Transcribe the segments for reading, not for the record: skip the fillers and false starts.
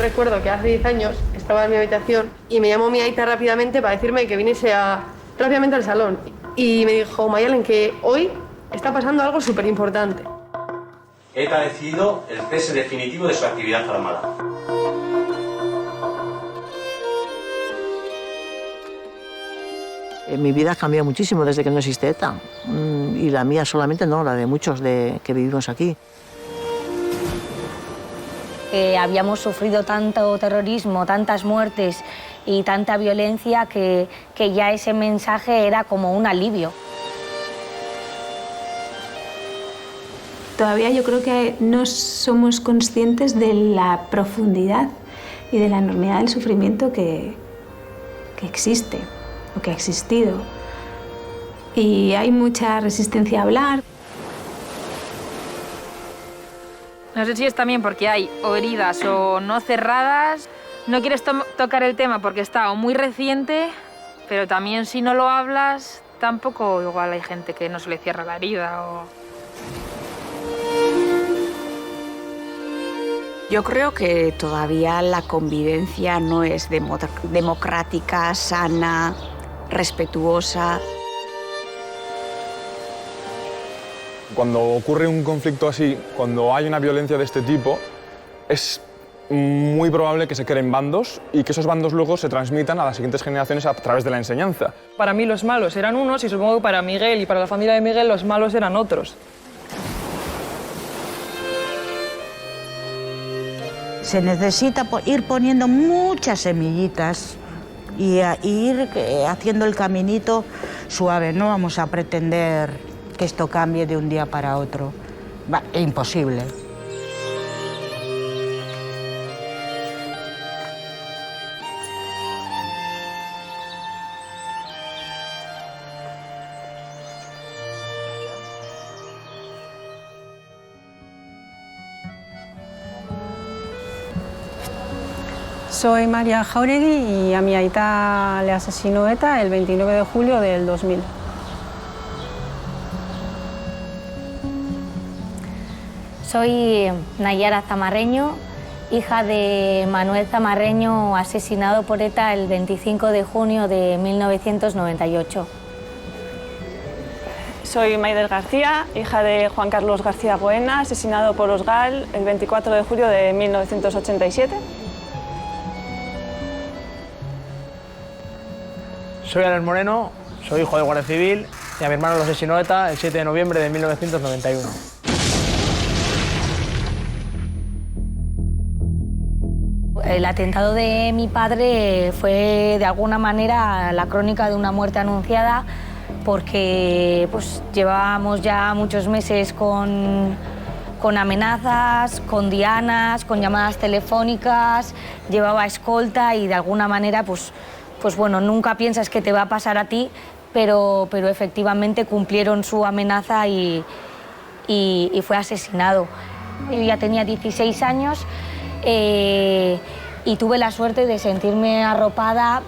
recuerdo que hace 10 años estaba en mi habitación y me llamó mi aita rápidamente para decirme que viniese rápidamente al salón. Y me dijo, Mayalen, que hoy está pasando algo súper importante. ETA ha decidido el cese definitivo de su actividad armada. Mi vida ha cambiado muchísimo desde que no existe ETA. Y la mía solamente no, la de muchos que vivimos aquí. Habíamos sufrido tanto terrorismo, tantas muertes y tanta violencia que ya ese mensaje era como un alivio. Todavía yo creo que no somos conscientes de la profundidad y de la enormidad del sufrimiento que existe o que ha existido. Y hay mucha resistencia a hablar. No sé si es también porque hay o heridas o no cerradas. No quieres tocar el tema porque está o muy reciente, pero también si no lo hablas, tampoco igual hay gente que no se le cierra la herida o... Yo creo que todavía la convivencia no es democrática, sana, respetuosa. Cuando ocurre un conflicto así, cuando hay una violencia de este tipo, es muy probable que se creen bandos y que esos bandos luego se transmitan a las siguientes generaciones a través de la enseñanza. Para mí los malos eran unos y supongo que para Miguel y para la familia de Miguel los malos eran otros. Se necesita ir poniendo muchas semillitas y ir haciendo el caminito suave. No vamos a pretender que esto cambie de un día para otro. Es imposible. Soy María Jauregui y a mi aita le asesinó ETA el 29 de julio del 2000. Soy Nayara Zamarreño, hija de Manuel Zamarreño, asesinado por ETA el 25 de junio de 1998. Soy Maider García, hija de Juan Carlos García Goena, asesinado por los GAL el 24 de julio de 1987. Soy Alex Moreno, soy hijo de Guardia Civil y a mi hermano lo asesinó ETA el 7 de noviembre de 1991. El atentado de mi padre fue de alguna manera la crónica de una muerte anunciada porque pues, llevábamos ya muchos meses con amenazas, con dianas, con llamadas telefónicas, llevaba escolta y de alguna manera pues bueno, nunca piensas que te va a pasar a ti, pero efectivamente cumplieron su amenaza y fue asesinado. Yo ya tenía 16 años y tuve la suerte de sentirme arropada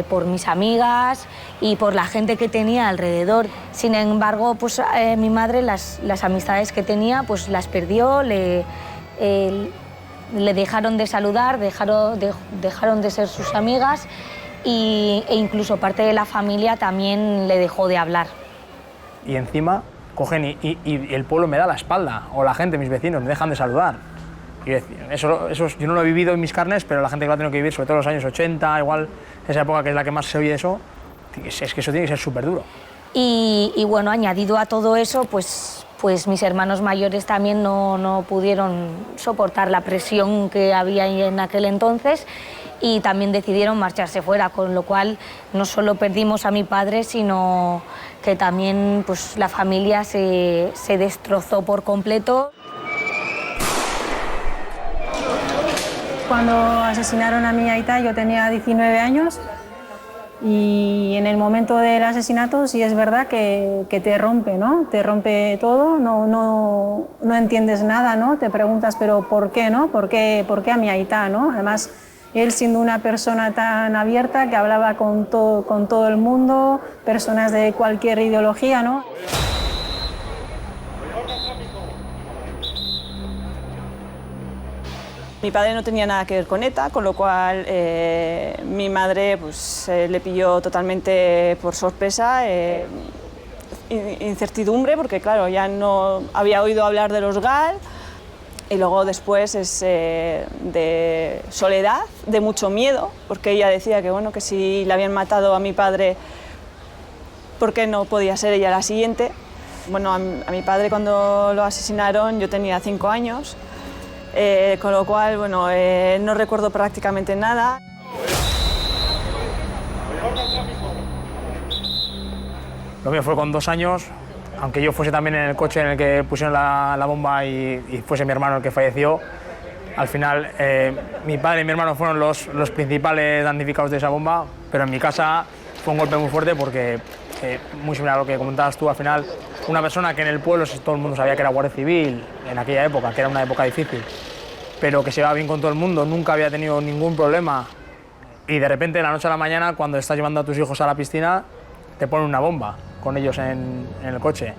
por mis amigas y por la gente que tenía alrededor. Sin embargo, pues, mi madre las amistades que tenía pues, las perdió, le dejaron de saludar, dejaron de ser sus amigas. E incluso parte de la familia también le dejó de hablar. Y encima cogen y el pueblo me da la espalda, o la gente, mis vecinos, me dejan de saludar. Y eso yo no lo he vivido en mis carnes, pero la gente que lo ha tenido que vivir, sobre todo en los años 80, igual esa época que es la que más se oye eso, es que eso tiene que ser súper duro. Y bueno, añadido a todo eso, pues mis hermanos mayores también no pudieron soportar la presión que había en aquel entonces y también decidieron marcharse fuera, con lo cual no solo perdimos a mi padre, sino que también pues, la familia se destrozó por completo. Cuando asesinaron a mi aita yo tenía 19 años y en el momento del asesinato sí es verdad que te rompe, ¿no? Te rompe todo, no entiendes nada, ¿no? Te preguntas, pero ¿por qué, no? ¿Por qué a mi aita, no? Además, él siendo una persona tan abierta que hablaba con todo el mundo, personas de cualquier ideología, ¿no? Mi padre no tenía nada que ver con ETA, con lo cual mi madre pues, le pilló totalmente por sorpresa, incertidumbre, porque claro, ya no había oído hablar de los GAL, y luego después es de soledad, de mucho miedo, porque ella decía que, bueno, que si le habían matado a mi padre, ¿por qué no podía ser ella la siguiente? Bueno, a mi padre cuando lo asesinaron yo tenía 5 años, con lo cual, bueno, no recuerdo prácticamente nada. Lo mío fue con 2 años, aunque yo fuese también en el coche en el que pusieron la bomba y fuese mi hermano el que falleció. Al final, mi padre y mi hermano fueron los principales damnificados de esa bomba, pero en mi casa fue un golpe muy fuerte porque, muy similar a lo que comentabas tú, al final, una persona que en el pueblo todo el mundo sabía que era guardia civil en aquella época, que era una época difícil, pero que se llevaba bien con todo el mundo, nunca había tenido ningún problema, y de repente, de la noche a la mañana, cuando estás llevando a tus hijos a la piscina, te ponen una bomba con ellos en el coche.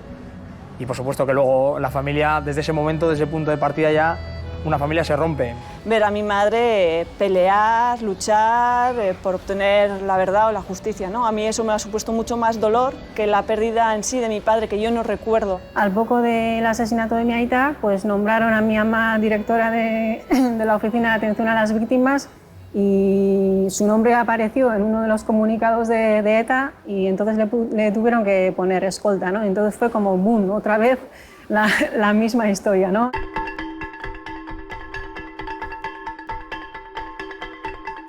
Y por supuesto que luego la familia, desde ese momento, desde ese punto de partida ya, una familia se rompe. Ver a mi madre pelear, luchar por obtener la verdad o la justicia, ¿no? A mí eso me ha supuesto mucho más dolor que la pérdida en sí de mi padre, que yo no recuerdo. Al poco del asesinato de mi aita, pues nombraron a mi ama directora de la Oficina de Atención a las Víctimas y su nombre apareció en uno de los comunicados de ETA y entonces le tuvieron que poner escolta, ¿no? Entonces fue como boom, otra vez la misma historia, ¿no?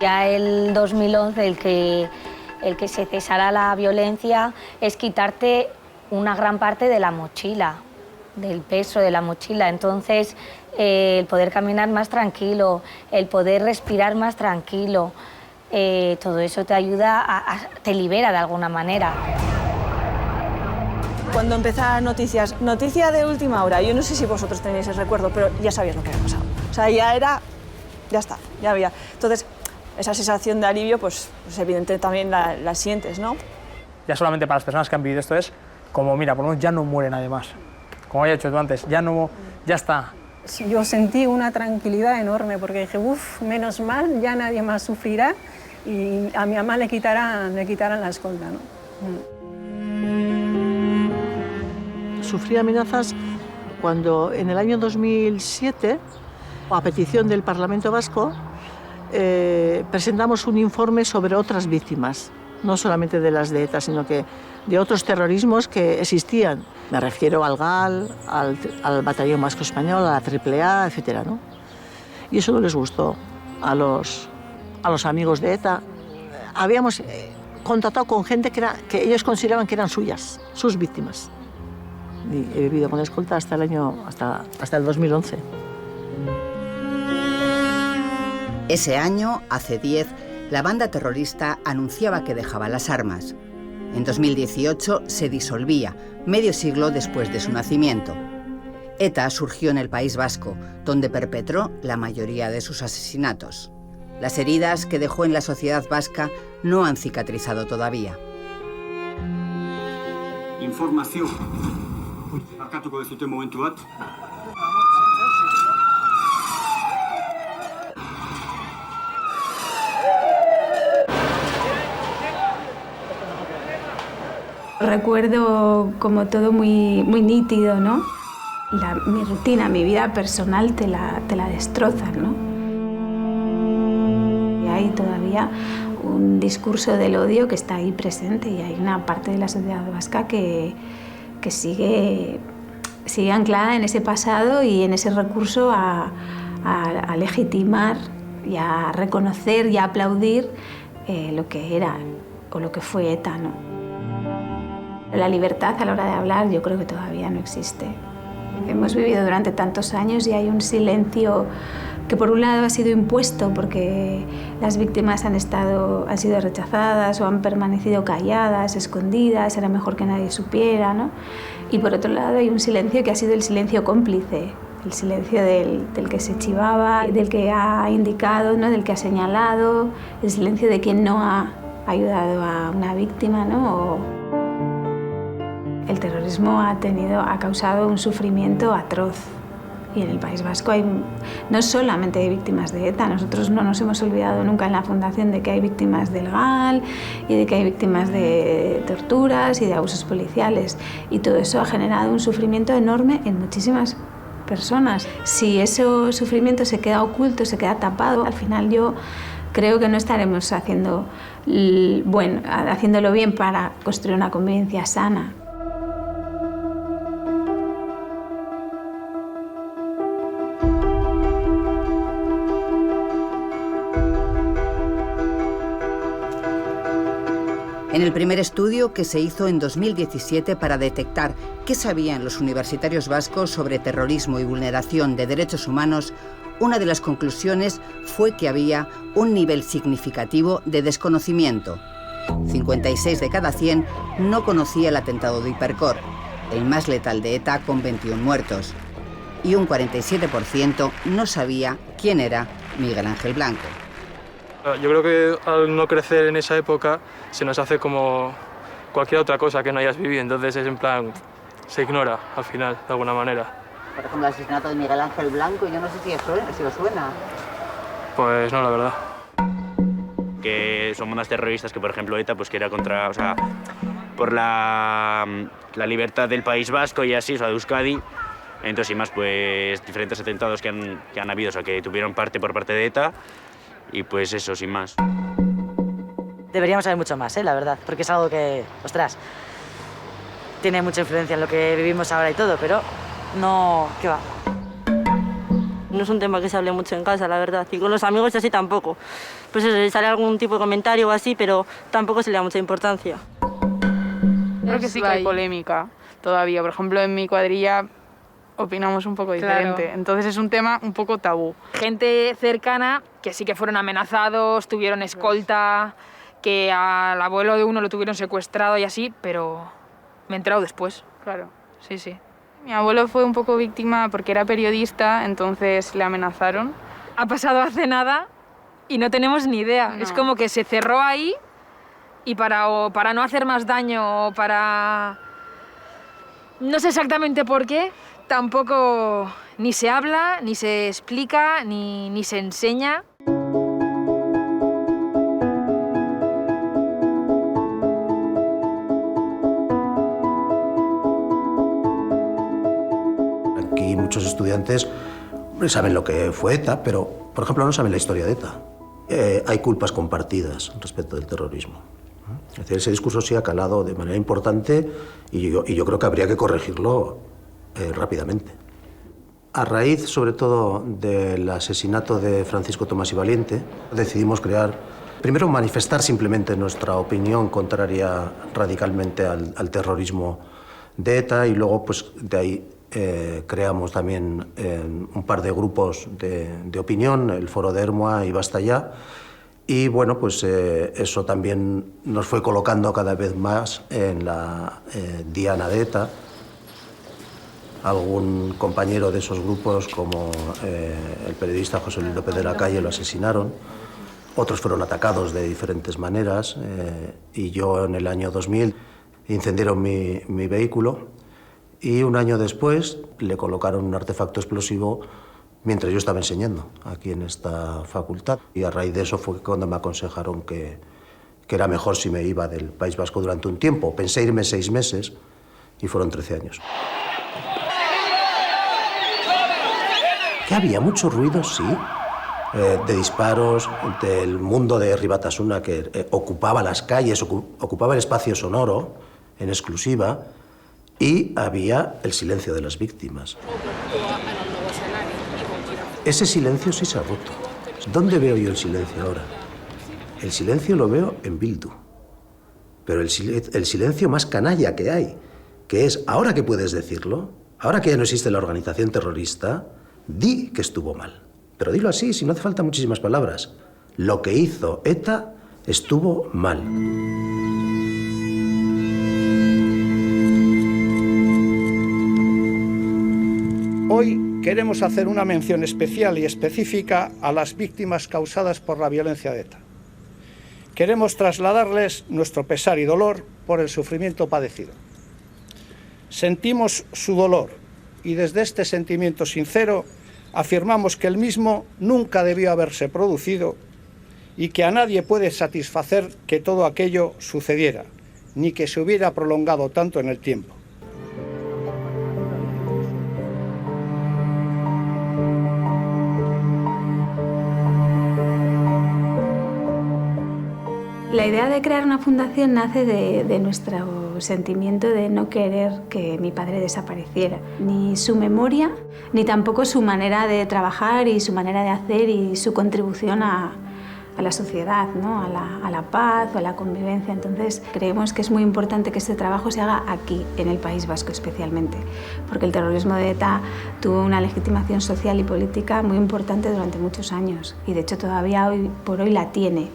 Ya el 2011 el que se cesara la violencia es quitarte una gran parte de la mochila, del peso de la mochila. Entonces, el poder caminar más tranquilo, el poder respirar más tranquilo, todo eso te ayuda, te libera de alguna manera. Cuando empezaban noticias, noticia de última hora, yo no sé si vosotros tenéis ese recuerdo, pero ya sabías lo que había pasado. O sea, ya era, ya está, ya había. Entonces, esa sensación de alivio, pues evidentemente también la sientes, ¿no? Ya solamente para las personas que han vivido esto es como, mira, por lo menos ya no muere nadie más. Como había dicho tú antes, ya está. Yo sentí una tranquilidad enorme porque dije, uff, menos mal, ya nadie más sufrirá y a mi mamá le quitarán la escolta, ¿no? Sufrí amenazas cuando en el año 2007, a petición del Parlamento Vasco, presentamos un informe sobre otras víctimas, no solamente de las de ETA, sino que de otros terrorismos que existían. Me refiero al GAL, al Batallón Vasco Español, a la AAA, etc., ¿no? Y eso no les gustó a los amigos de ETA. Habíamos contactado con gente que ellos consideraban que eran suyas, sus víctimas. Y he vivido con escolta hasta el 2011. Ese año, hace 10, la banda terrorista anunciaba que dejaba las armas. En 2018 se disolvía, medio siglo después de su nacimiento. ETA surgió en el País Vasco, donde perpetró la mayoría de sus asesinatos. Las heridas que dejó en la sociedad vasca no han cicatrizado todavía. Información. Barkatuko dezute momentu bat. Recuerdo como todo muy nítido, ¿no? Mi rutina, mi vida personal te la destrozan, ¿no? Y hay todavía un discurso del odio que está ahí presente y hay una parte de la sociedad vasca que sigue anclada en ese pasado y en ese recurso a legitimar y a reconocer y a aplaudir lo que era o lo que fue ETA, ¿no? La libertad a la hora de hablar yo creo que todavía no existe. Hemos vivido durante tantos años y hay un silencio que por un lado ha sido impuesto porque las víctimas han sido rechazadas o han permanecido calladas, escondidas, era mejor que nadie supiera, ¿no? Y por otro lado hay un silencio que ha sido el silencio cómplice, el silencio del que se chivaba, del que ha indicado, ¿no? Del que ha señalado, el silencio de quien no ha ayudado a una víctima, ¿no? El terrorismo ha causado un sufrimiento atroz Y en el País Vasco no solamente hay víctimas de ETA, nosotros no nos hemos olvidado nunca en la Fundación de que hay víctimas del GAL y de que hay víctimas de torturas y de abusos policiales. Y todo eso ha generado un sufrimiento enorme en muchísimas personas. Si ese sufrimiento se queda oculto, se queda tapado, al final yo creo que no estaremos haciéndolo bien para construir una convivencia sana. En el primer estudio, que se hizo en 2017 para detectar qué sabían los universitarios vascos sobre terrorismo y vulneración de derechos humanos, una de las conclusiones fue que había un nivel significativo de desconocimiento. 56 de cada 100 no conocía el atentado de Hipercor, el más letal de ETA con 21 muertos, y un 47% no sabía quién era Miguel Ángel Blanco. Yo creo que al no crecer en esa época se nos hace como cualquier otra cosa que no hayas vivido, entonces es en plan, se ignora al final, de alguna manera. Por ejemplo, el asesinato de Miguel Ángel Blanco, yo no sé si os suena. Pues no, la verdad. Que son bandas terroristas que, por ejemplo, ETA, pues que era contra, o sea, por la libertad del País Vasco y así, o sea, de Euskadi. Entonces, y más, pues diferentes atentados que han habido, o sea, que tuvieron parte por parte de ETA. Y pues eso, sin más. Deberíamos saber mucho más, la verdad, porque es algo que, ostras, tiene mucha influencia en lo que vivimos ahora y todo, pero no, ¿qué va? No es un tema que se hable mucho en casa, la verdad, y con los amigos así tampoco. Pues eso, sale algún tipo de comentario o así, pero tampoco se le da mucha importancia. Creo que sí que hay polémica todavía. Por ejemplo, en mi cuadrilla opinamos un poco diferente. Claro. Entonces es un tema un poco tabú. Gente cercana que sí que fueron amenazados, tuvieron escolta, que al abuelo de uno lo tuvieron secuestrado y así, pero me he enterado después. Claro. Sí, sí. Mi abuelo fue un poco víctima porque era periodista, entonces le amenazaron. Ha pasado hace nada y no tenemos ni idea. No. Es como que se cerró ahí y para no hacer más daño o para... No sé exactamente por qué, tampoco ni se habla, ni se explica, ni se enseña. Aquí muchos estudiantes saben lo que fue ETA, pero, por ejemplo, no saben la historia de ETA. Hay culpas compartidas respecto del terrorismo. Es decir, ese discurso sí ha calado de manera importante y yo creo que habría que corregirlo rápidamente. A raíz, sobre todo, del asesinato de Francisco Tomás y Valiente, decidimos primero manifestar simplemente nuestra opinión contraria radicalmente al terrorismo de ETA y luego, pues, de ahí creamos también un par de grupos de opinión, el Foro de Ermua y Basta Ya. Y bueno, pues eso también nos fue colocando cada vez más en la diana de ETA. Algún compañero de esos grupos, como el periodista José Luis López de la Calle, lo asesinaron. Otros fueron atacados de diferentes maneras. Y yo, en el año 2000, incendiaron mi vehículo. Y un año después le colocaron un artefacto explosivo mientras yo estaba enseñando aquí en esta facultad. Y a raíz de eso fue cuando me aconsejaron que era mejor si me iba del País Vasco durante un tiempo. Pensé irme 6 meses y fueron 13 años. Que había mucho ruido, sí, de disparos, del mundo de Herri Batasuna que ocupaba las calles, ocupaba el espacio sonoro en exclusiva, y había el silencio de las víctimas. Ese silencio sí se ha roto. ¿Dónde veo yo el silencio ahora? El silencio lo veo en Bildu. Pero el silencio más canalla que hay, que es, ahora que puedes decirlo, ahora que ya no existe la organización terrorista, di que estuvo mal. Pero dilo así, si no hace falta muchísimas palabras. Lo que hizo ETA estuvo mal. Hoy queremos hacer una mención especial y específica a las víctimas causadas por la violencia de ETA. Queremos trasladarles nuestro pesar y dolor por el sufrimiento padecido. Sentimos su dolor y desde este sentimiento sincero afirmamos que el mismo nunca debió haberse producido y que a nadie puede satisfacer que todo aquello sucediera, ni que se hubiera prolongado tanto en el tiempo. La idea de crear una fundación nace de nuestro sentimiento de no querer que mi padre desapareciera. Ni su memoria, ni tampoco su manera de trabajar y su manera de hacer y su contribución a la sociedad, ¿no? a la paz o a la convivencia. Entonces creemos que es muy importante que este trabajo se haga aquí, en el País Vasco especialmente, porque el terrorismo de ETA tuvo una legitimación social y política muy importante durante muchos años y de hecho todavía hoy por hoy la tiene.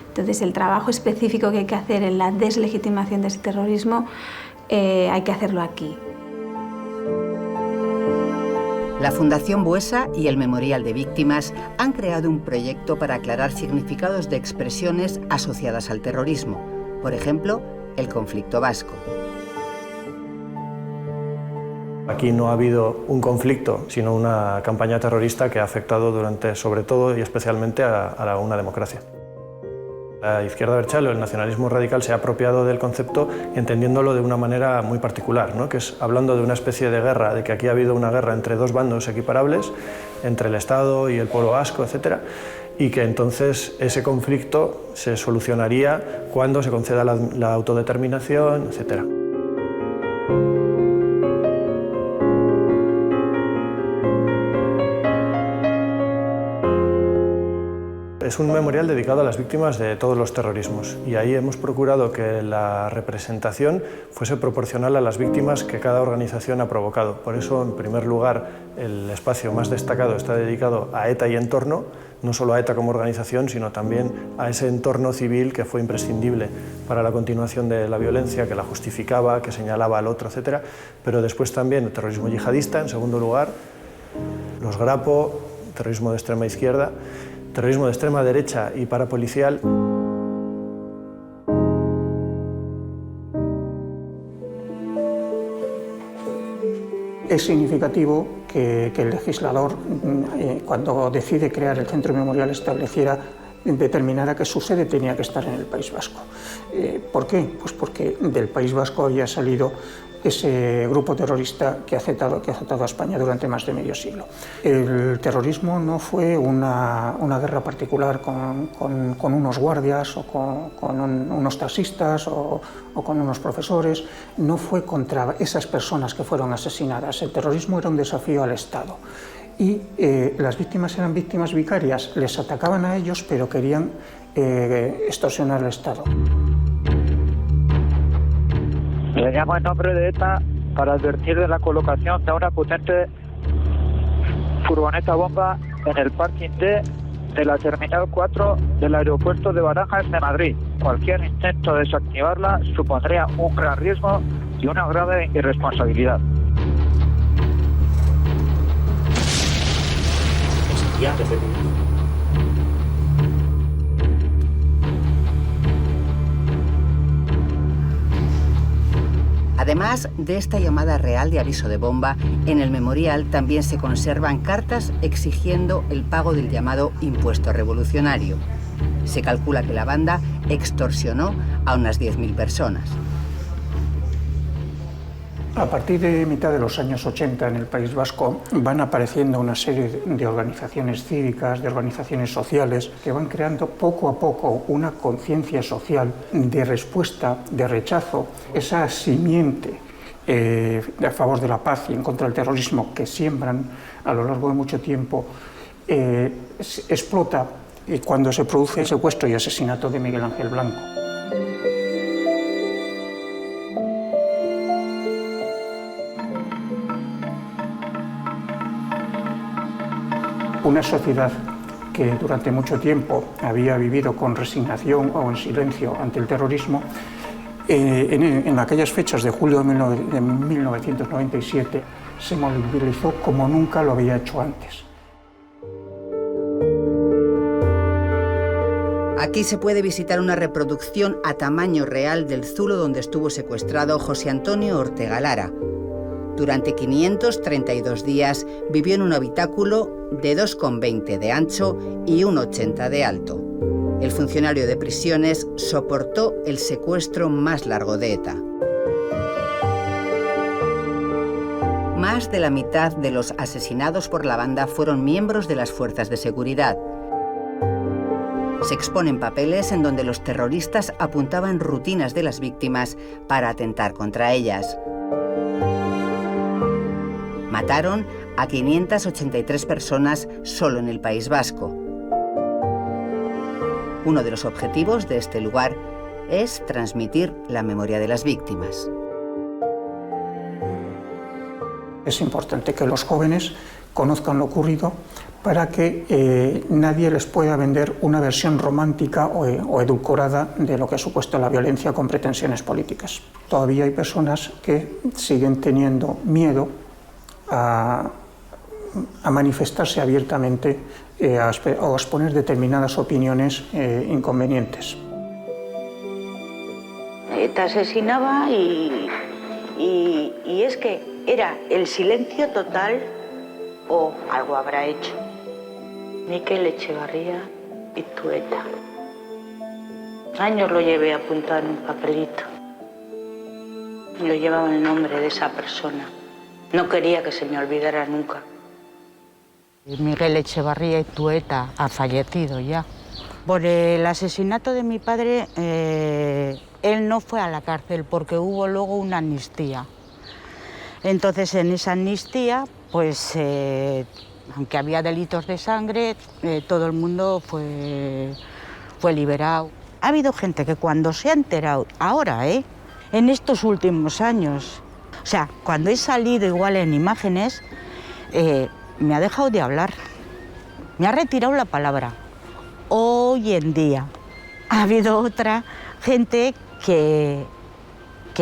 Entonces, el trabajo específico que hay que hacer en la deslegitimación de ese terrorismo hay que hacerlo aquí. La Fundación Buesa y el Memorial de Víctimas han creado un proyecto para aclarar significados de expresiones asociadas al terrorismo. Por ejemplo, el conflicto vasco. Aquí no ha habido un conflicto, sino una campaña terrorista que ha afectado sobre todo y especialmente a una democracia. La izquierda abertzale o el nacionalismo radical se ha apropiado del concepto entendiéndolo de una manera muy particular, ¿no? Que es hablando de una especie de guerra, de que aquí ha habido una guerra entre dos bandos equiparables, entre el Estado y el pueblo vasco, etc., y que entonces ese conflicto se solucionaría cuando se conceda la autodeterminación, etc. Es un memorial dedicado a las víctimas de todos los terrorismos y ahí hemos procurado que la representación fuese proporcional a las víctimas que cada organización ha provocado. Por eso, en primer lugar, el espacio más destacado está dedicado a ETA y entorno, no solo a ETA como organización, sino también a ese entorno civil que fue imprescindible para la continuación de la violencia, que la justificaba, que señalaba al otro, etc. Pero después también el terrorismo yihadista, en segundo lugar, los Grapo, terrorismo de extrema izquierda, terrorismo de extrema derecha y parapolicial. Es significativo que el legislador, cuando decide crear el Centro Memorial, determinara que su sede tenía que estar en el País Vasco. ¿Por qué? Pues porque del País Vasco había salido ese grupo terrorista que ha azotado a España durante más de medio siglo. El terrorismo no fue una guerra particular con unos guardias o con unos taxistas o con unos profesores, no fue contra esas personas que fueron asesinadas. El terrorismo era un desafío al Estado. Y las víctimas eran víctimas vicarias, les atacaban a ellos, pero querían extorsionar al Estado. Le llamo en nombre de ETA para advertir de la colocación de una potente furgoneta bomba en el parking D de la Terminal 4 del aeropuerto de Barajas de Madrid. Cualquier intento de desactivarla supondría un gran riesgo y una grave irresponsabilidad. Además de esta llamada real de aviso de bomba, en el memorial también se conservan cartas exigiendo el pago del llamado impuesto revolucionario. Se calcula que la banda extorsionó a unas 10.000 personas. A partir de mitad de los años 80 en el País Vasco van apareciendo una serie de organizaciones cívicas, de organizaciones sociales, que van creando poco a poco una conciencia social de respuesta, de rechazo, esa simiente a favor de la paz y en contra del terrorismo que siembran a lo largo de mucho tiempo, explota cuando se produce el secuestro y asesinato de Miguel Ángel Blanco. Una sociedad que durante mucho tiempo había vivido con resignación o en silencio ante el terrorismo, en aquellas fechas de julio de 1997 se movilizó como nunca lo había hecho antes. Aquí se puede visitar una reproducción a tamaño real del zulo donde estuvo secuestrado José Antonio Ortega Lara. Durante 532 días vivió en un habitáculo de 2,20 de ancho y 1,80 de alto. El funcionario de prisiones soportó el secuestro más largo de ETA. Más de la mitad de los asesinados por la banda fueron miembros de las fuerzas de seguridad. Se exponen papeles en donde los terroristas apuntaban rutinas de las víctimas para atentar contra ellas. Mataron a 583 personas solo en el País Vasco. Uno de los objetivos de este lugar es transmitir la memoria de las víctimas. Es importante que los jóvenes conozcan lo ocurrido para que nadie les pueda vender una versión romántica o edulcorada de lo que ha supuesto la violencia con pretensiones políticas. Todavía hay personas que siguen teniendo miedo a manifestarse abiertamente o a exponer determinadas opiniones inconvenientes. Te asesinaba y es que era el silencio total o algo habrá hecho. Miquel Echevarría y Tueta. Años lo llevé apuntado en un papelito. Lo llevaba el nombre de esa persona. No quería que se me olvidara nunca. Miguel Echevarría y Tueta ha fallecido ya. Por el asesinato de mi padre, él no fue a la cárcel porque hubo luego una amnistía. Entonces, en esa amnistía, pues, aunque había delitos de sangre, todo el mundo fue liberado. Ha habido gente que cuando se ha enterado, ahora, en estos últimos años, o sea, cuando he salido igual en imágenes, me ha dejado de hablar, me ha retirado la palabra. Hoy en día ha habido otra gente que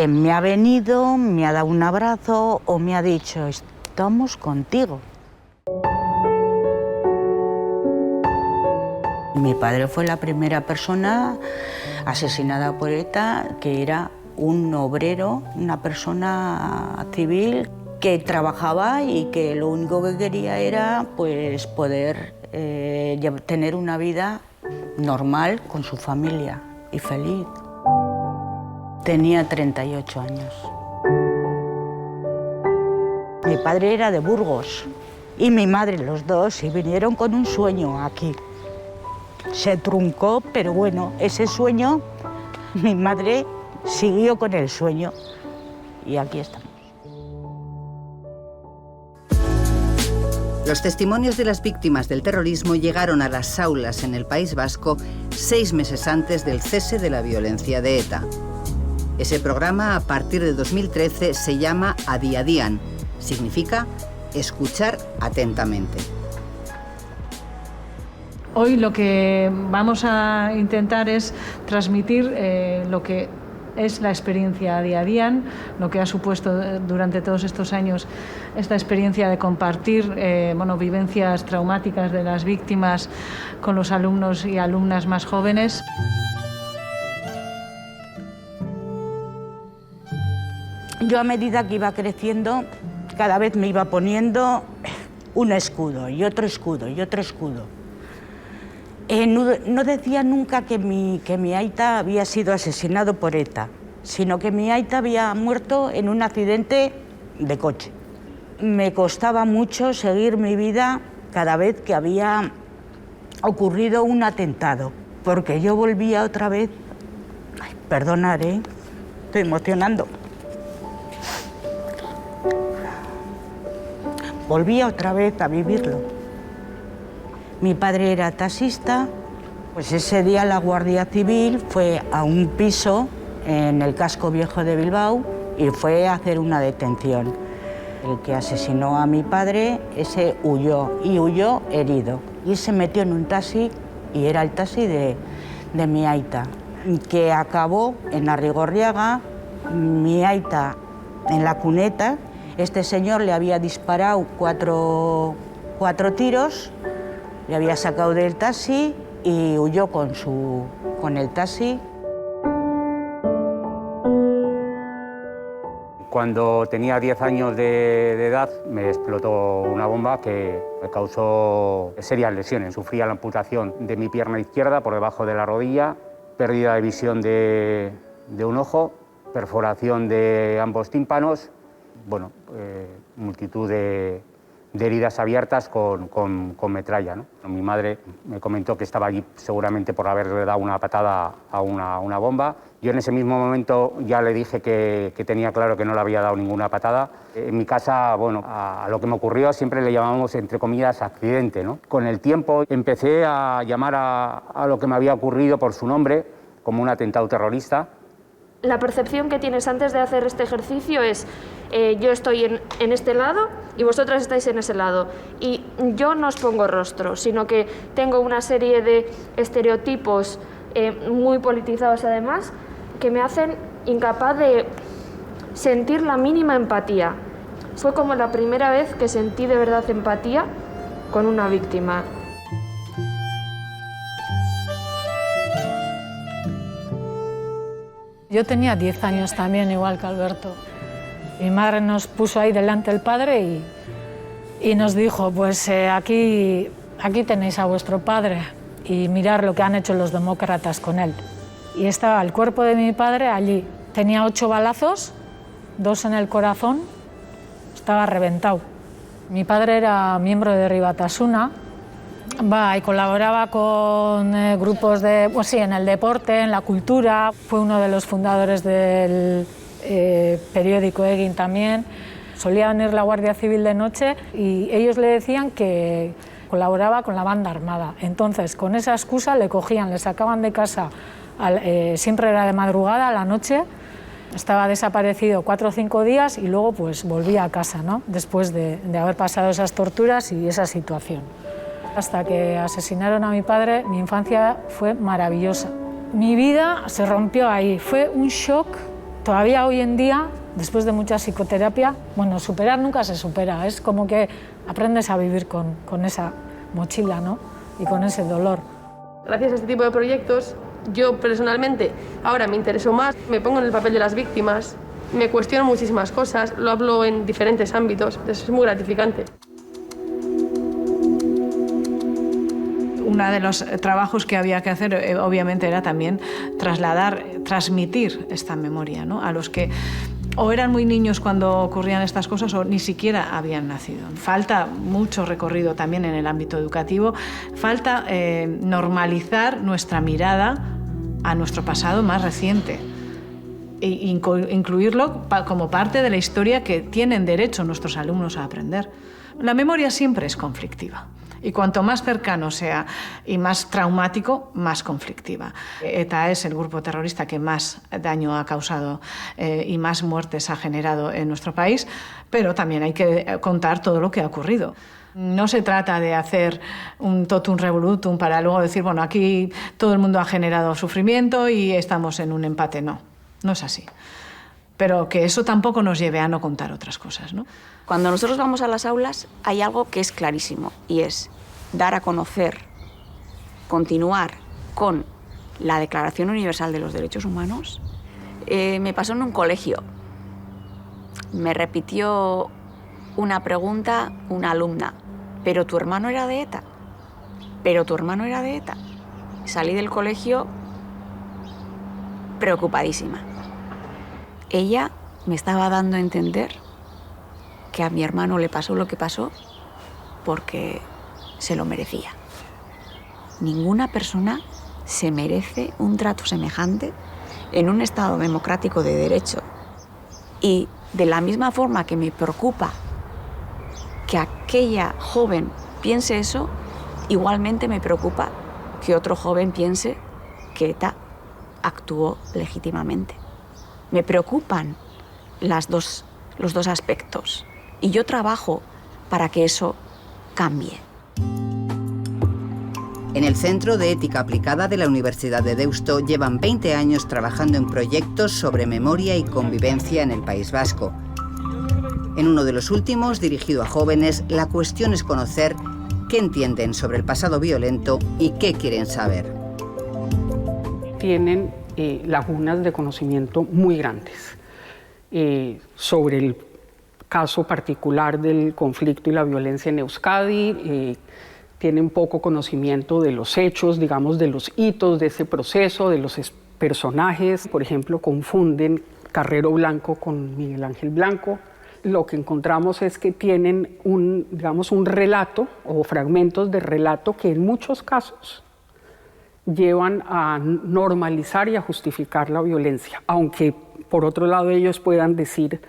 me ha venido, me ha dado un abrazo o me ha dicho, estamos contigo. Mi padre fue la primera persona asesinada por ETA, que era un obrero, una persona civil que trabajaba y que lo único que quería era pues, poder tener una vida normal con su familia y feliz. Tenía 38 años. Mi padre era de Burgos y mi madre, los dos, y vinieron con un sueño aquí. Se truncó, pero bueno, ese sueño, mi madre siguió con el sueño y aquí estamos. Los testimonios de las víctimas del terrorismo llegaron a las aulas en el País Vasco 6 meses antes del cese de la violencia de ETA. Ese programa, a partir de 2013, se llama Adi Adian. Significa escuchar atentamente. Hoy lo que vamos a intentar es transmitir lo que es la experiencia Adi Adian, lo que ha supuesto durante todos estos años esta experiencia de compartir vivencias traumáticas de las víctimas con los alumnos y alumnas más jóvenes. Yo, a medida que iba creciendo, cada vez me iba poniendo un escudo y otro escudo y otro escudo. No decía nunca que mi aita había sido asesinado por ETA, sino que mi aita había muerto en un accidente de coche. Me costaba mucho seguir mi vida cada vez que había ocurrido un atentado, porque yo volvía otra vez... Ay, perdonad, estoy emocionando. Volvía otra vez a vivirlo. Mi padre era taxista, pues ese día la Guardia Civil fue a un piso en el casco viejo de Bilbao y fue a hacer una detención. El que asesinó a mi padre, ese huyó y huyó herido. Y se metió en un taxi y era el taxi de mi aita, que acabó en Arrigorriaga, mi aita en la cuneta. Este señor le había disparado cuatro tiros, le había sacado del taxi y huyó con el taxi. Cuando tenía 10 años de edad me explotó una bomba que me causó serias lesiones. Sufría la amputación de mi pierna izquierda por debajo de la rodilla, pérdida de visión de un ojo, perforación de ambos tímpanos, bueno, multitud de heridas abiertas con metralla, ¿no? Mi madre me comentó que estaba allí seguramente por haberle dado una patada a una bomba. Yo en ese mismo momento ya le dije que tenía claro que no le había dado ninguna patada. En mi casa, bueno, a lo que me ocurrió siempre le llamamos, entre comillas, accidente, ¿no? Con el tiempo empecé a llamar a lo que me había ocurrido por su nombre, como un atentado terrorista. La percepción que tienes antes de hacer este ejercicio es yo estoy en este lado y vosotras estáis en ese lado. Y yo no os pongo rostro, sino que tengo una serie de estereotipos muy politizados además, que me hacen incapaz de sentir la mínima empatía. Fue como la primera vez que sentí de verdad empatía con una víctima. Yo tenía 10 años también, igual que Alberto. Mi madre nos puso ahí delante el padre y nos dijo, pues aquí tenéis a vuestro padre y mirar lo que han hecho los demócratas con él. Y estaba el cuerpo de mi padre allí. Tenía 8 balazos, 2 en el corazón, estaba reventado. Mi padre era miembro de Ribatasuna, y colaboraba con grupos pues sí, en el deporte, en la cultura. Fue uno de los fundadores del periódico Egin también. Solía venir la Guardia Civil de noche y ellos le decían que colaboraba con la banda armada. Entonces, con esa excusa le cogían, le sacaban de casa, siempre era de madrugada, a la noche. Estaba desaparecido 4 o 5 días y luego pues volvía a casa, ¿no? Después de haber pasado esas torturas y esa situación. Hasta que asesinaron a mi padre, mi infancia fue maravillosa. Mi vida se rompió ahí, fue un shock. Todavía hoy en día, después de mucha psicoterapia, bueno, superar nunca se supera, es como que aprendes a vivir con esa mochila, ¿no? Y con ese dolor. Gracias a este tipo de proyectos, yo personalmente ahora me intereso más, me pongo en el papel de las víctimas, me cuestiono muchísimas cosas, lo hablo en diferentes ámbitos, eso es muy gratificante. Uno de los trabajos que había que hacer, obviamente, era también transmitir esta memoria, ¿no? A los que o eran muy niños cuando ocurrían estas cosas o ni siquiera habían nacido. Falta mucho recorrido también en el ámbito educativo, falta normalizar nuestra mirada a nuestro pasado más reciente e incluirlo como parte de la historia que tienen derecho nuestros alumnos a aprender. La memoria siempre es conflictiva. Y cuanto más cercano sea y más traumático, más conflictiva. ETA es el grupo terrorista que más daño ha causado y más muertes ha generado en nuestro país, pero también hay que contar todo lo que ha ocurrido. No se trata de hacer un totum revolutum para luego decir, bueno, aquí todo el mundo ha generado sufrimiento y estamos en un empate. No, no es así. Pero que eso tampoco nos lleve a no contar otras cosas, ¿no? Cuando nosotros vamos a las aulas hay algo que es clarísimo y es dar a conocer, continuar con la Declaración Universal de los Derechos Humanos. Me pasó en un colegio. Me repitió una pregunta una alumna. ¿Pero tu hermano era de ETA? ¿Pero tu hermano era de ETA? Salí del colegio preocupadísima. Ella me estaba dando a entender que a mi hermano le pasó lo que pasó porque se lo merecía. Ninguna persona se merece un trato semejante en un Estado democrático de derecho. Y de la misma forma que me preocupa que aquella joven piense eso, igualmente me preocupa que otro joven piense que ETA actuó legítimamente. Me preocupan los dos aspectos y yo trabajo para que eso cambie. En el Centro de Ética Aplicada de la Universidad de Deusto llevan 20 años trabajando en proyectos sobre memoria y convivencia en el País Vasco. En uno de los últimos, dirigido a jóvenes, la cuestión es conocer qué entienden sobre el pasado violento y qué quieren saber. Tienen lagunas de conocimiento muy grandes. sobre el caso particular del conflicto y la violencia en Euskadi, tienen poco conocimiento de los hechos, digamos, de los hitos de ese proceso, de los personajes. Por ejemplo, confunden Carrero Blanco con Miguel Ángel Blanco. Lo que encontramos es que tienen un relato o fragmentos de relato que en muchos casos llevan a normalizar y a justificar la violencia, aunque por otro lado ellos puedan decir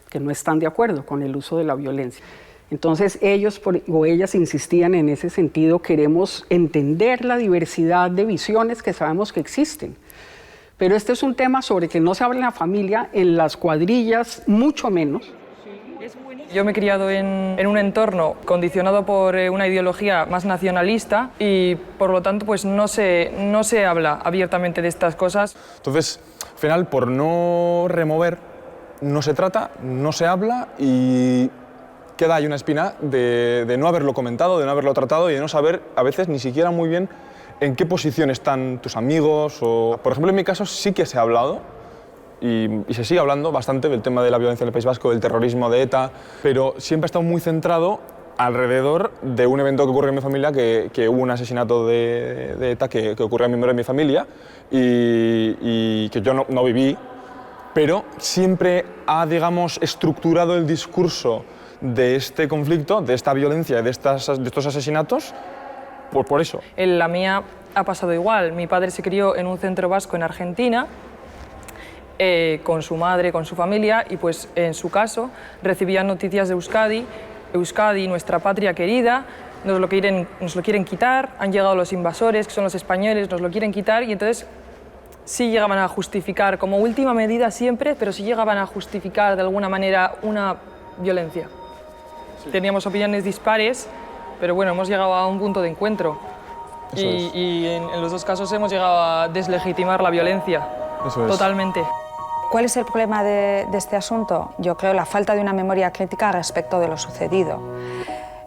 que no están de acuerdo con el uso de la violencia. Entonces ellos o ellas insistían en ese sentido: queremos entender la diversidad de visiones que sabemos que existen. Pero este es un tema sobre que no se habla en la familia, en las cuadrillas mucho menos. Yo me he criado en un entorno condicionado por una ideología más nacionalista y por lo tanto pues no se habla abiertamente de estas cosas. Entonces, al final, por no remover, no se trata, no se habla y queda ahí una espina de no haberlo comentado, de no haberlo tratado y de no saber a veces ni siquiera muy bien en qué posición están tus amigos. O, por ejemplo, en mi caso sí que se ha hablado y se sigue hablando bastante del tema de la violencia en el País Vasco, del terrorismo de ETA, pero siempre ha estado muy centrado alrededor de un evento que ocurrió en mi familia, que hubo un asesinato de ETA que ocurrió a un miembro de mi familia y que yo no viví, pero siempre ha, digamos, estructurado el discurso de este conflicto, de esta violencia, de estos asesinatos, por eso. En la mía ha pasado igual. Mi padre se crió en un centro vasco en Argentina, con su madre, con su familia, y pues en su caso recibían noticias de Euskadi. Euskadi, nuestra patria querida, nos lo quieren quitar, han llegado los invasores, que son los españoles, nos lo quieren quitar, y entonces sí llegaban a justificar, como última medida siempre, pero sí llegaban a justificar de alguna manera una violencia. Sí. Teníamos opiniones dispares, pero bueno, hemos llegado a un punto de encuentro. Y en los dos casos hemos llegado a deslegitimar la violencia. Eso es. Totalmente. ¿Cuál es el problema de este asunto? Yo creo la falta de una memoria crítica respecto de lo sucedido.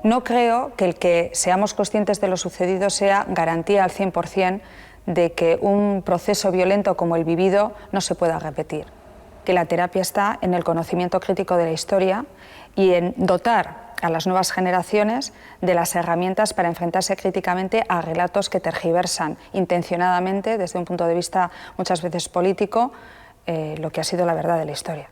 No creo que el que seamos conscientes de lo sucedido sea garantía al 100% de que un proceso violento como el vivido no se pueda repetir. Que la terapia está en el conocimiento crítico de la historia y en dotar a las nuevas generaciones de las herramientas para enfrentarse críticamente a relatos que tergiversan intencionadamente, desde un punto de vista muchas veces político, lo que ha sido la verdad de la historia.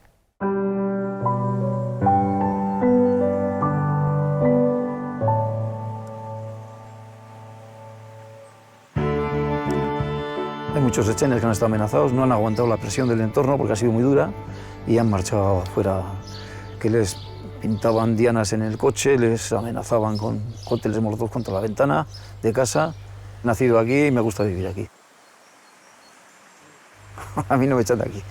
Hay muchos rechenes que han estado amenazados, no han aguantado la presión del entorno porque ha sido muy dura y han marchado afuera, que les pintaban dianas en el coche, les amenazaban con cócteles molotov contra la ventana de casa. He nacido aquí y me gusta vivir aquí. A mí no me echan de aquí.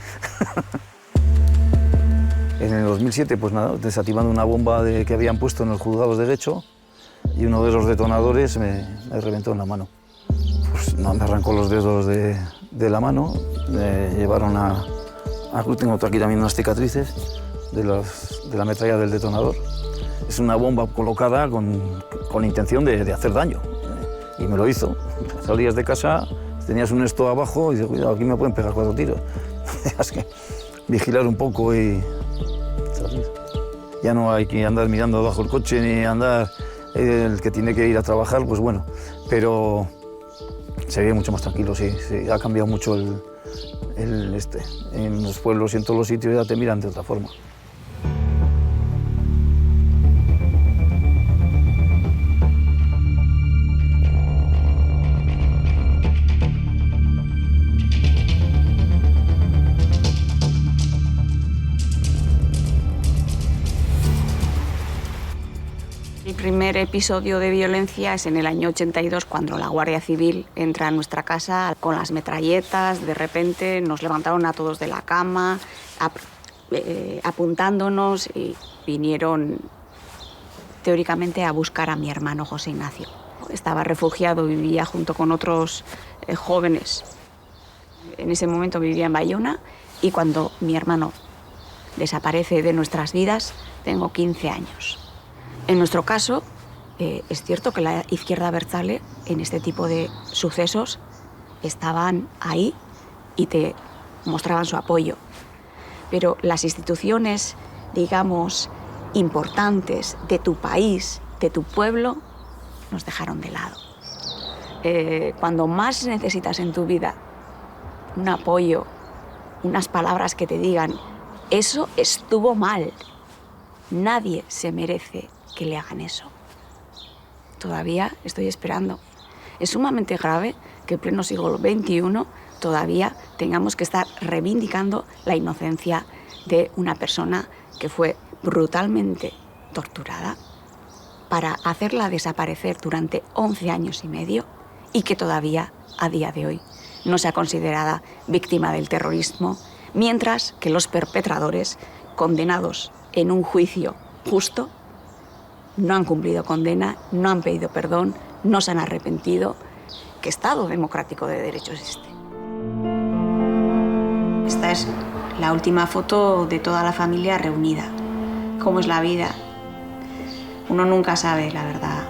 En el 2007, pues nada, desactivando una bomba que habían puesto en los juzgados de Getxo y uno de los detonadores me reventó en la mano. Pues no, me arrancó los dedos de la mano, me llevaron a... Tengo aquí también unas cicatrices de la metralla del detonador. Es una bomba colocada con intención de hacer daño. Y me lo hizo. Salías de casa, tenías un esto abajo y dices, cuidado, aquí me pueden pegar 4 tiros. Tenías que vigilar un poco y salir. Ya no hay que andar mirando bajo el coche ni andar el que tiene que ir a trabajar, pues bueno. Pero se vive mucho más tranquilo, sí. Ha cambiado mucho en los pueblos y en todos los sitios ya te miran de otra forma. El primer episodio de violencia es en el año 82, cuando la Guardia Civil entra a nuestra casa con las metralletas. De repente nos levantaron a todos de la cama, apuntándonos, y vinieron teóricamente a buscar a mi hermano José Ignacio. Estaba refugiado, vivía junto con otros jóvenes. En ese momento vivía en Bayona, y cuando mi hermano desaparece de nuestras vidas, tengo 15 años. En nuestro caso, es cierto que la izquierda abertzale en este tipo de sucesos estaban ahí y te mostraban su apoyo. pero las instituciones, digamos, importantes de tu país, de tu pueblo, nos dejaron de lado. Cuando más necesitas en tu vida un apoyo, unas palabras que te digan, eso estuvo mal, nadie se merece que le hagan eso. Todavía estoy esperando. Es sumamente grave que en pleno siglo XXI todavía tengamos que estar reivindicando la inocencia de una persona que fue brutalmente torturada para hacerla desaparecer durante 11 años y medio y que todavía, a día de hoy, no sea considerada víctima del terrorismo, mientras que los perpetradores, condenados en un juicio justo, no han cumplido condena, no han pedido perdón, no se han arrepentido. ¿Qué Estado democrático de derecho existe? Esta es la última foto de toda la familia reunida. ¿Cómo es la vida? Uno nunca sabe, la verdad,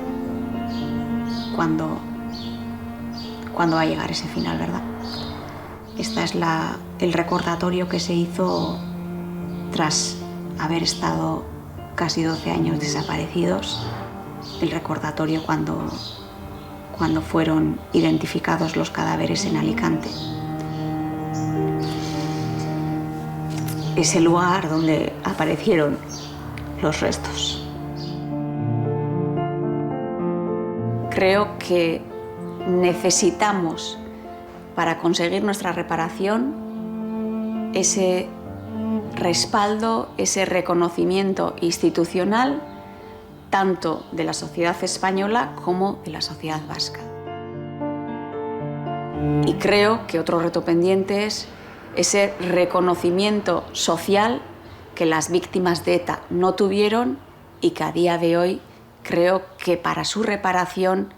cuándo va a llegar ese final, ¿verdad? Esta es el recordatorio que se hizo tras haber estado casi 12 años desaparecidos, el recordatorio cuando fueron identificados los cadáveres en Alicante. Es el lugar donde aparecieron los restos. Creo que necesitamos, para conseguir nuestra reparación, ese respaldo, ese reconocimiento institucional, tanto de la sociedad española como de la sociedad vasca. Y creo que otro reto pendiente es ese reconocimiento social que las víctimas de ETA no tuvieron y que a día de hoy creo que para su reparación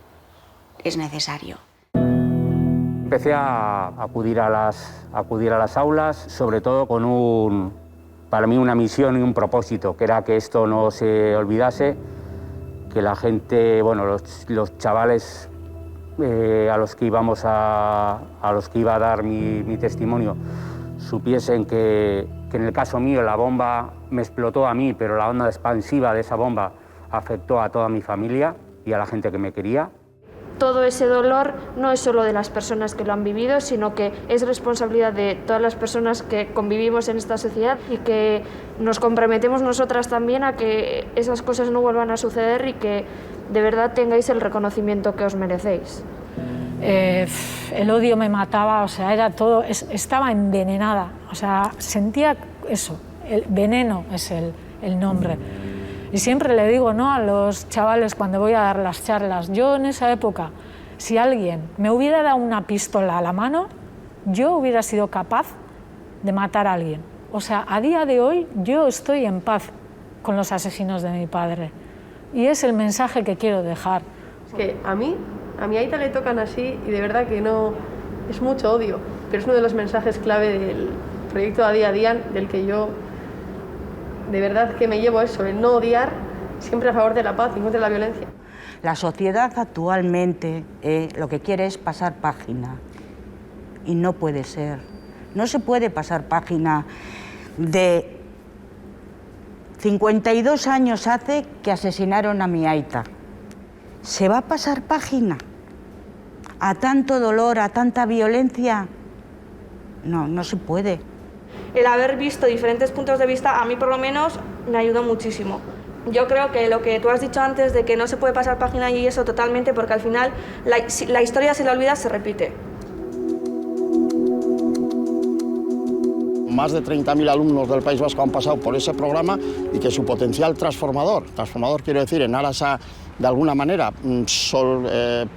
es necesario. Empecé a acudir a las aulas, sobre todo con para mí una misión y un propósito, que era que esto no se olvidase, que la gente, bueno, los chavales a los que iba a dar mi testimonio, supiesen que en el caso mío la bomba me explotó a mí, pero la onda expansiva de esa bomba afectó a toda mi familia y a la gente que me quería. Todo ese dolor no es solo de las personas que lo han vivido, sino que es responsabilidad de todas las personas que convivimos en esta sociedad y que nos comprometemos nosotras también a que esas cosas no vuelvan a suceder y que de verdad tengáis el reconocimiento que os merecéis. El odio me mataba, o sea, era todo, estaba envenenada, o sea, sentía eso, el veneno es el nombre. Y siempre le digo, ¿no?, a los chavales cuando voy a dar las charlas, yo en esa época, si alguien me hubiera dado una pistola a la mano, yo hubiera sido capaz de matar a alguien. O sea, a día de hoy yo estoy en paz con los asesinos de mi padre. Y es el mensaje que quiero dejar. Es que a mi aita le tocan así y de verdad que no, es mucho odio, pero es uno de los mensajes clave del proyecto Adi Adian, del que yo de verdad que me llevo eso, el no odiar, siempre a favor de la paz y contra la violencia. La sociedad actualmente lo que quiere es pasar página y no puede ser. No se puede pasar página de 52 años hace que asesinaron a mi aita. ¿Se va a pasar página a tanto dolor, a tanta violencia? No, no se puede. El haber visto diferentes puntos de vista, a mí por lo menos, me ayudó muchísimo. Yo creo que lo que tú has dicho antes de que no se puede pasar página y eso totalmente, porque al final la historia, si la olvidas, se repite. Más de 30.000 alumnos del País Vasco han pasado por ese programa y que su potencial transformador quiero decir, en aras a, de alguna manera,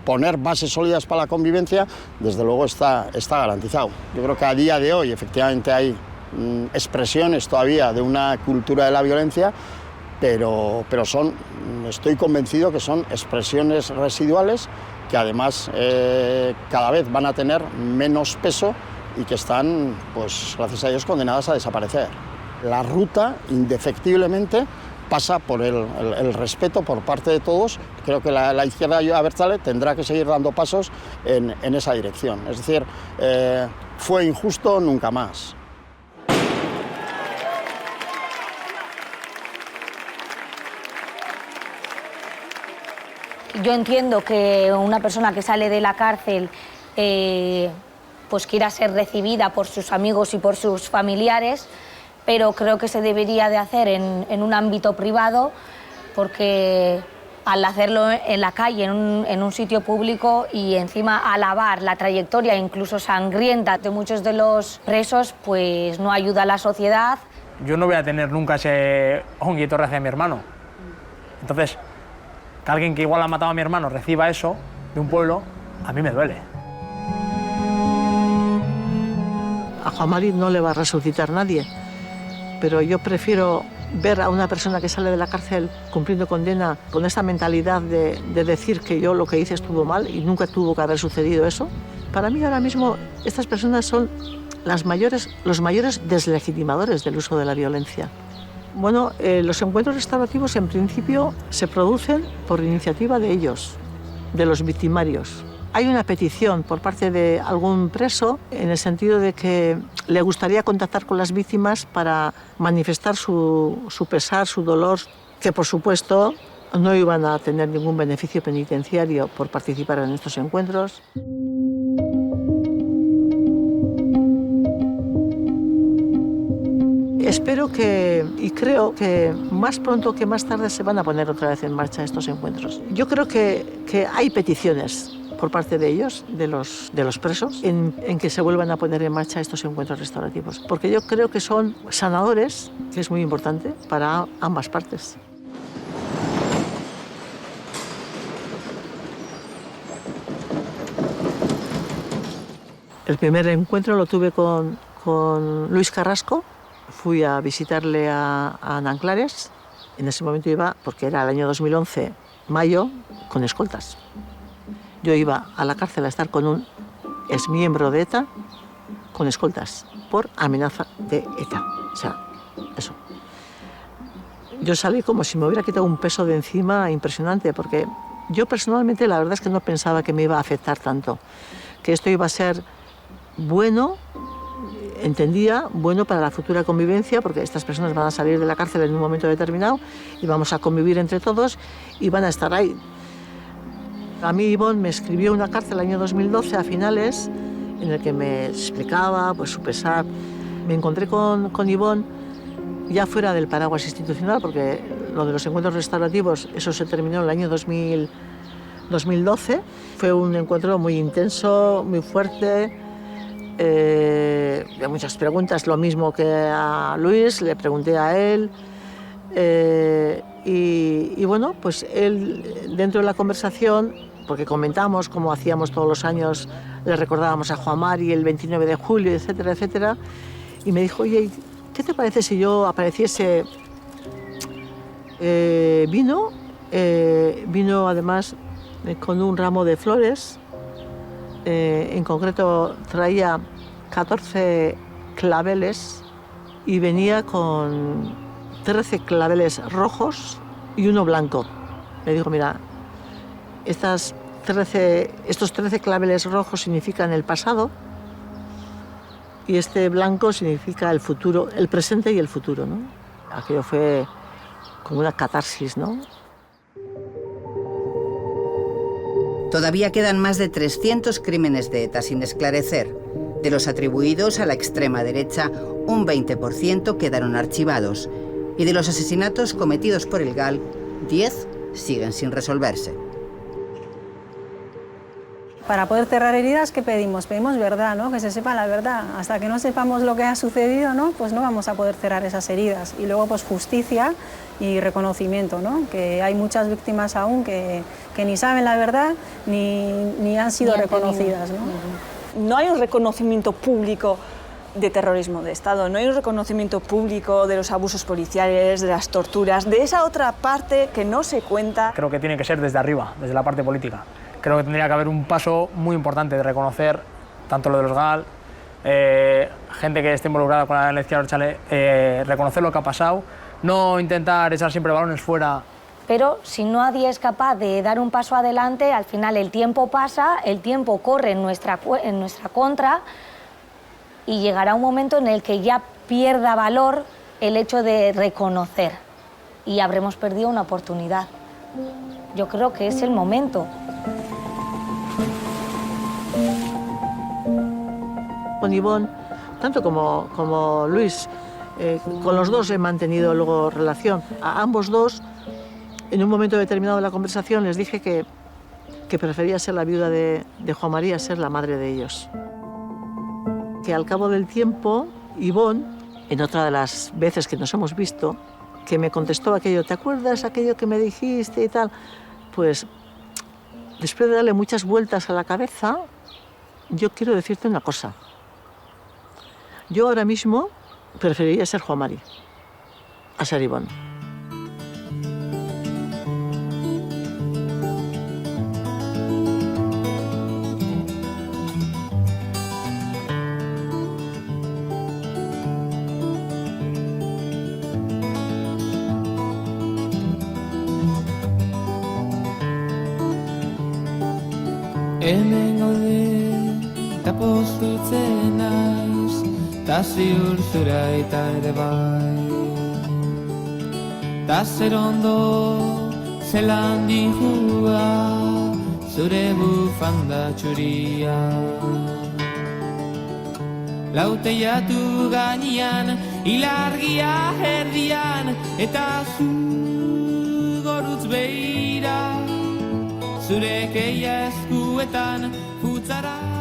poner bases sólidas para la convivencia, desde luego está garantizado. Yo creo que a día de hoy efectivamente hay expresiones todavía de una cultura de la violencia, pero estoy convencido que son expresiones residuales que además cada vez van a tener menos peso y que están, pues gracias a Dios, condenadas a desaparecer. La ruta, indefectiblemente, pasa por el respeto por parte de todos. Creo que la izquierda abertzale tendrá que seguir dando pasos en esa dirección. Es decir, fue injusto, nunca más. Yo entiendo que una persona que sale de la cárcel pues quiera ser recibida por sus amigos y por sus familiares, pero creo que se debería de hacer en un ámbito privado, porque al hacerlo en la calle, en un sitio público, y encima alabar la trayectoria incluso sangrienta de muchos de los presos, pues no ayuda a la sociedad. Yo no voy a tener nunca ese ongi etorri hacia mi hermano. Entonces, que alguien que igual ha matado a mi hermano reciba eso de un pueblo, a mí me duele. A Juan Mari no le va a resucitar nadie, pero yo prefiero ver a una persona que sale de la cárcel cumpliendo condena con esa mentalidad de decir que yo lo que hice estuvo mal y nunca tuvo que haber sucedido eso. Para mí ahora mismo estas personas son los mayores deslegitimadores del uso de la violencia. Bueno, los encuentros restaurativos en principio se producen por iniciativa de ellos, de los victimarios. Hay una petición por parte de algún preso en el sentido de que le gustaría contactar con las víctimas para manifestar su pesar, su dolor, que por supuesto no iban a tener ningún beneficio penitenciario por participar en estos encuentros. Espero y creo que más pronto que más tarde se van a poner otra vez en marcha estos encuentros. Yo creo que hay peticiones por parte de ellos, de los presos, en que se vuelvan a poner en marcha estos encuentros restaurativos. Porque yo creo que son sanadores, que es muy importante para ambas partes. El primer encuentro lo tuve con Luis Carrasco. Fui a visitarle a Nanclares. En ese momento iba, porque era el año 2011, mayo, con escoltas. Yo iba a la cárcel a estar con un exmiembro de ETA con escoltas por amenaza de ETA. O sea, eso. Yo salí como si me hubiera quitado un peso de encima impresionante, porque yo personalmente la verdad es que no pensaba que me iba a afectar tanto, que esto iba a ser bueno, entendía, bueno para la futura convivencia, porque estas personas van a salir de la cárcel en un momento determinado y vamos a convivir entre todos y van a estar ahí. A mí Ivonne me escribió una carta el año 2012, a finales, en el que me explicaba pues, su pesar. Me encontré con Ivonne ya fuera del paraguas institucional, porque lo de los encuentros restaurativos, eso se terminó en el año 2012. Fue un encuentro muy intenso, muy fuerte, de muchas preguntas, lo mismo que a Luis, le pregunté a él. Y bueno, pues él, dentro de la conversación, porque comentamos cómo hacíamos todos los años, le recordábamos a Juan Mari el 29 de julio, etcétera, etcétera, y me dijo, oye, ¿qué te parece si yo apareciese? Vino además con un ramo de flores, en concreto traía 14 claveles y venía con 13 claveles rojos y uno blanco. Me dijo, mira, estos 13 claveles rojos significan el pasado y este blanco significa el futuro, el presente y el futuro, ¿no? Aquello fue como una catarsis, ¿no? Todavía quedan más de 300 crímenes de ETA sin esclarecer. De los atribuidos a la extrema derecha, un 20% quedaron archivados. Y de los asesinatos cometidos por el GAL, 10 siguen sin resolverse. Para poder cerrar heridas, ¿qué pedimos? Pedimos verdad, ¿no? Que se sepa la verdad. Hasta que no sepamos lo que ha sucedido, ¿no? Pues no vamos a poder cerrar esas heridas. Y luego, pues justicia y reconocimiento, ¿no? Que hay muchas víctimas aún que ni saben la verdad ni han sido reconocidas, ¿no? No hay un reconocimiento público de terrorismo de Estado, no hay un reconocimiento público de los abusos policiales, de las torturas, de esa otra parte que no se cuenta. Creo que tiene que ser desde arriba, desde la parte política. Creo que tendría que haber un paso muy importante de reconocer tanto lo de los GAL, gente que esté involucrada con la izquierda Abertzale, reconocer lo que ha pasado, no intentar echar siempre balones fuera. Pero si nadie es capaz de dar un paso adelante, al final el tiempo pasa, el tiempo corre en nuestra contra y llegará un momento en el que ya pierda valor el hecho de reconocer y habremos perdido una oportunidad Yo creo que es el momento. Con Ivonne, tanto como Luis, con los dos he mantenido luego relación. A ambos dos, en un momento determinado de la conversación, les dije que prefería ser la viuda de Juan María a ser la madre de ellos. Que al cabo del tiempo, Ivonne, en otra de las veces que nos hemos visto, que me contestó aquello, ¿te acuerdas aquello que me dijiste y tal? Pues después de darle muchas vueltas a la cabeza, yo quiero decirte una cosa. Yo ahora mismo preferiría ser Juan Mari a ser Ivonne. Hemen gaude eta postutzen naiz, ta ziur zura eta ere bai. Ta zer ondo zelan dihua zure bufanda txuria. Lauteiatu gainean, ilargia erdian, eta zu gorutz beira. Zure keia eskuetan, futzara